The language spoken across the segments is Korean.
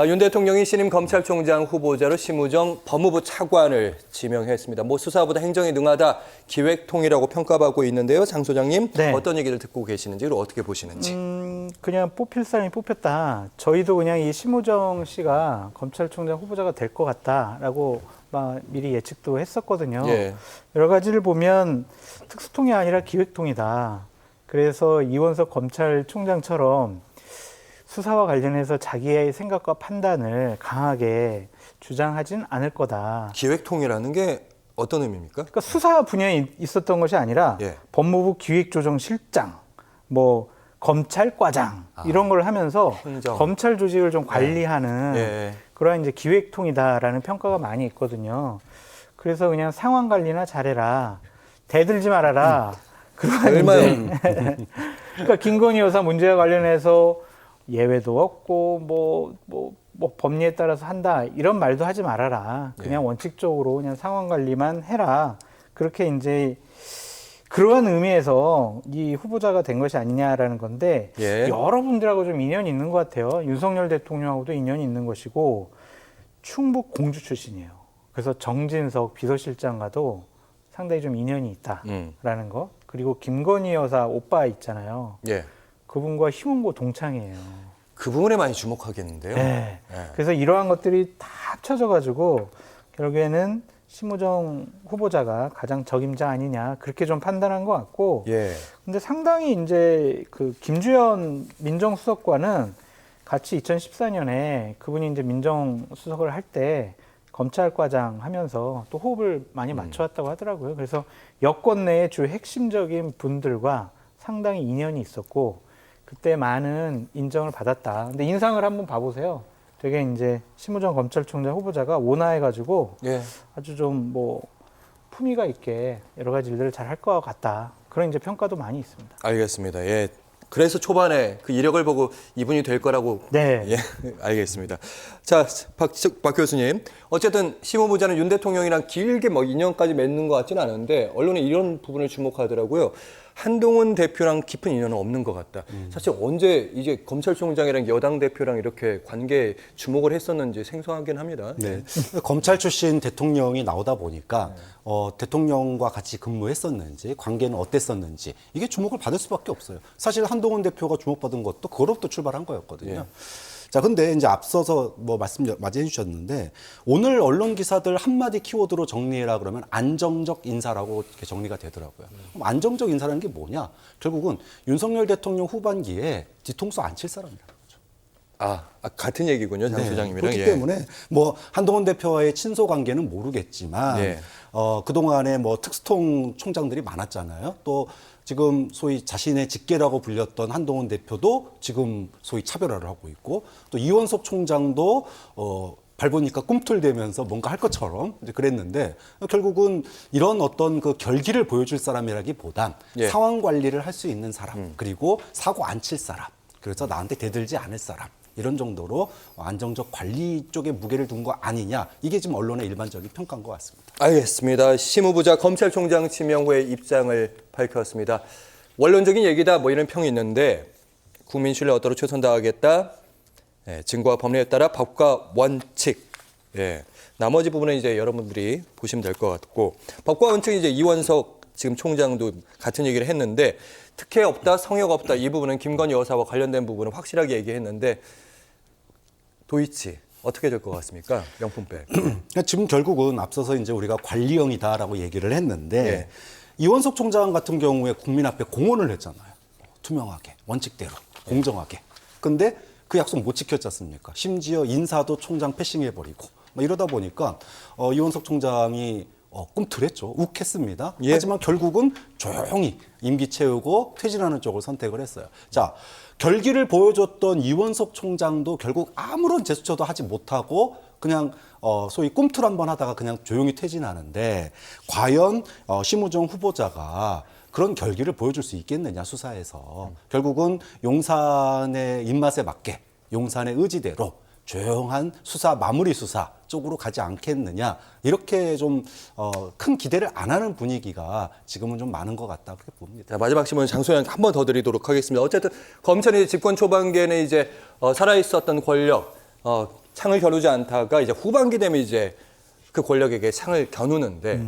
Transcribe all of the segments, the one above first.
윤 대통령이 신임 검찰총장 후보자로 심우정 법무부 차관을 지명했습니다. 수사보다 행정이 능하다, 기획통이라고 평가받고 있는데요. 장 소장님, 네. 어떤 얘기를 듣고 계시는지, 그리고 어떻게 보시는지. 그냥 뽑힐 사람이 뽑혔다. 저희도 그냥 이 심우정 씨가 검찰총장 후보자가 될 것 같다라고 막 미리 예측도 했었거든요. 예. 여러 가지를 보면 특수통이 아니라 기획통이다. 그래서 이원석 검찰총장처럼 수사와 관련해서 자기의 생각과 판단을 강하게 주장하진 않을 거다. 기획통이라는 게 어떤 의미입니까? 그러니까 수사 분야에 있었던 것이 아니라 예. 법무부 기획조정실장, 검찰과장 이런 걸 하면서 행정. 검찰 조직을 좀 관리하는 예. 그러한 이제 기획통이다라는 평가가 많이 있거든요. 그래서 그냥 상황 관리나 잘해라, 대들지 말아라. 그러한 얼마나 이제 그러니까 김건희 여사 문제와 관련해서 예외도 없고 뭐 법리에 따라서 한다 이런 말도 하지 말아라. 그냥 원칙적으로 그냥 상황 관리만 해라. 그렇게 이제 그러한 의미에서 이 후보자가 된 것이 아니냐라는 건데 예. 여러분들하고 좀 인연이 있는 것 같아요. 윤석열 대통령하고도 인연이 있는 것이고 충북 공주 출신이에요. 그래서 정진석 비서실장과도 상당히 좀 인연이 있다라는 거. 그리고 김건희 여사 오빠 있잖아요. 예. 그분과 희문고 동창이에요. 그 부분에 많이 주목하겠는데요. 네. 예. 그래서 이러한 것들이 다 합쳐져가지고 결국에는 심우정 후보자가 가장 적임자 아니냐 그렇게 좀 판단한 것 같고. 예. 근데 상당히 이제 그 김주현 민정수석과는 같이 2014년에 그분이 이제 민정수석을 할 때 검찰과장 하면서 또 호흡을 많이 맞춰왔다고 하더라고요. 그래서 여권 내의 주 핵심적인 분들과 상당히 인연이 있었고 그때 많은 인정을 받았다. 근데 인상을 한번 봐보세요. 되게 이제 심우정 검찰총장 후보자가 온화해가지고 예. 아주 좀 품위가 있게 여러 가지 일들을 잘 할 것 같다. 그런 이제 평가도 많이 있습니다. 알겠습니다. 예. 그래서 초반에 그 이력을 보고 이분이 될 거라고. 네. 예. 알겠습니다. 자, 박 교수님. 어쨌든 심 후보자는 윤 대통령이랑 길게 인연까지 맺는 것 같지는 않은데 언론이 이런 부분을 주목하더라고요. 한동훈 대표랑 깊은 인연은 없는 것 같다. 사실 언제 이제 검찰총장이랑 여당 대표랑 이렇게 관계에 주목을 했었는지 생소하긴 합니다. 네. 검찰 출신 대통령이 나오다 보니까 대통령과 같이 근무했었는지 관계는 어땠었는지 이게 주목을 받을 수밖에 없어요. 사실 한동훈 대표가 주목받은 것도 그거로부터 출발한 거였거든요. 예. 자, 근데 이제 앞서서 말씀 맞이해 주셨는데 오늘 언론 기사들 한마디 키워드로 정리해라 그러면 안정적 인사라고 이렇게 정리가 되더라고요. 그럼 안정적 인사라는 게 뭐냐? 결국은 윤석열 대통령 후반기에 뒤통수 안 칠 사람이라는 거죠. 같은 얘기군요, 장 소장님이랑. 그렇기 때문에 한동훈 대표와의 친소 관계는 모르겠지만 예. 그동안에 특수통 총장들이 많았잖아요. 또 지금 소위 자신의 직계라고 불렸던 한동훈 대표도 지금 소위 차별화를 하고 있고 또 이원석 총장도 밟으니까 꿈틀대면서 뭔가 할 것처럼 이제 그랬는데 결국은 이런 어떤 그 결기를 보여줄 사람이라기보단 예. 상황 관리를 할 수 있는 사람 그리고 사고 안 칠 사람 그래서 나한테 대들지 않을 사람 이런 정도로 안정적 관리 쪽에 무게를 둔 거 아니냐 이게 지금 언론의 일반적인 평가인 것 같습니다. 알겠습니다. 심 후보자 검찰총장 지명 후에 입장을 밝혔습니다. 원론적인 얘기다 이런 평이 있는데 국민 신뢰 얻도록 최선 다하겠다. 증거와 법리에 따라 법과 원칙. 나머지 부분은 이제 여러분들이 보시면 될 것 같고 법과 원칙 이제 이원석 지금 총장도 같은 얘기를 했는데 특혜 없다, 성역 없다 이 부분은 김건희 여사와 관련된 부분은 확실하게 얘기했는데 도이치 어떻게 될 것 같습니까? 명품백. 지금 결국은 앞서서 이제 우리가 관리형이다라고 얘기를 했는데 예. 이원석 총장 같은 경우에 국민 앞에 공언을 했잖아요. 투명하게, 원칙대로, 공정하게. 근데 그 약속 못 지켰지 않습니까? 심지어 인사도 총장 패싱해버리고 이러다 보니까 이원석 총장이 꿈틀했죠. 욱했습니다. 예. 하지만 결국은 조용히 임기 채우고 퇴진하는 쪽을 선택을 했어요. 자, 결기를 보여줬던 이원석 총장도 결국 아무런 제스처도 하지 못하고 그냥 소위 꿈틀 한번 하다가 그냥 조용히 퇴진하는데 과연 심우정 후보자가 그런 결기를 보여줄 수 있겠느냐 수사에서 결국은 용산의 입맛에 맞게 용산의 의지대로 조용한 수사 마무리 수사 쪽으로 가지 않겠느냐 이렇게 좀 큰 기대를 안 하는 분위기가 지금은 좀 많은 것 같다 그렇게 봅니다. 자, 마지막 질문 장소영 한 번 더 드리도록 하겠습니다. 어쨌든 검찰이 집권 초반기에는 이제 살아있었던 권력 상을 겨루지 않다가 이제 후반기 되면 이제 그 권력에게 상을 겨누는데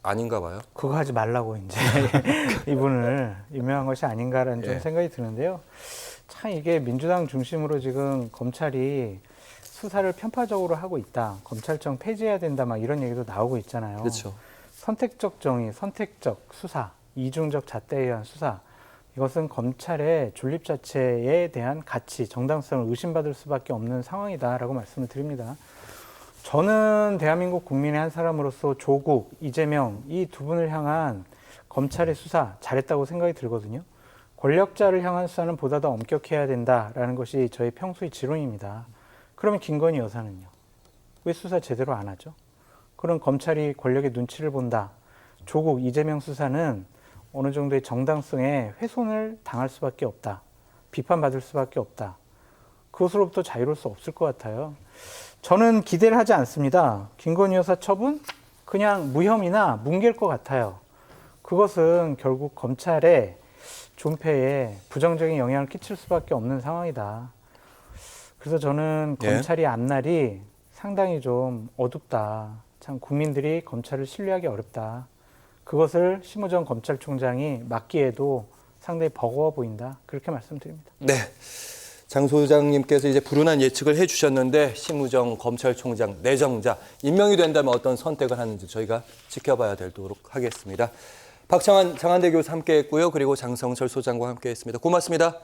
아닌가 봐요. 그거 하지 말라고 이제 이분을 임명한 것이 아닌가라는 좀 예. 생각이 드는데요. 참 이게 민주당 중심으로 지금 검찰이 수사를 편파적으로 하고 있다. 검찰청 폐지해야 된다. 막 이런 얘기도 나오고 있잖아요. 그렇죠. 선택적 정의, 선택적 수사, 이중적 잣대에 의한 수사. 이것은 검찰의 존립 자체에 대한 가치, 정당성을 의심받을 수밖에 없는 상황이다라고 말씀을 드립니다. 저는 대한민국 국민의 한 사람으로서 조국, 이재명 이 두 분을 향한 검찰의 수사 잘했다고 생각이 들거든요. 권력자를 향한 수사는 보다 더 엄격해야 된다라는 것이 저의 평소의 지론입니다. 그러면 김건희 여사는요? 왜 수사 제대로 안 하죠? 그럼 검찰이 권력의 눈치를 본다. 조국, 이재명 수사는 어느 정도의 정당성에 훼손을 당할 수밖에 없다. 비판받을 수밖에 없다. 그것으로부터 자유로울 수 없을 것 같아요. 저는 기대를 하지 않습니다. 김건희 여사 처분? 그냥 무혐의나 뭉갤 것 같아요. 그것은 결국 검찰의 존폐에 부정적인 영향을 끼칠 수밖에 없는 상황이다. 그래서 저는 예. 검찰이 앞날이 상당히 좀 어둡다. 참 국민들이 검찰을 신뢰하기 어렵다. 그것을 심우정 검찰총장이 맡기에도 상당히 버거워 보인다. 그렇게 말씀드립니다. 네. 장 소장님께서 이제 불운한 예측을 해주셨는데 심우정 검찰총장 내정자 임명이 된다면 어떤 선택을 하는지 저희가 지켜봐야 되도록 하겠습니다. 박창환 장한대 교수 함께했고요. 그리고 장성철 소장과 함께했습니다. 고맙습니다.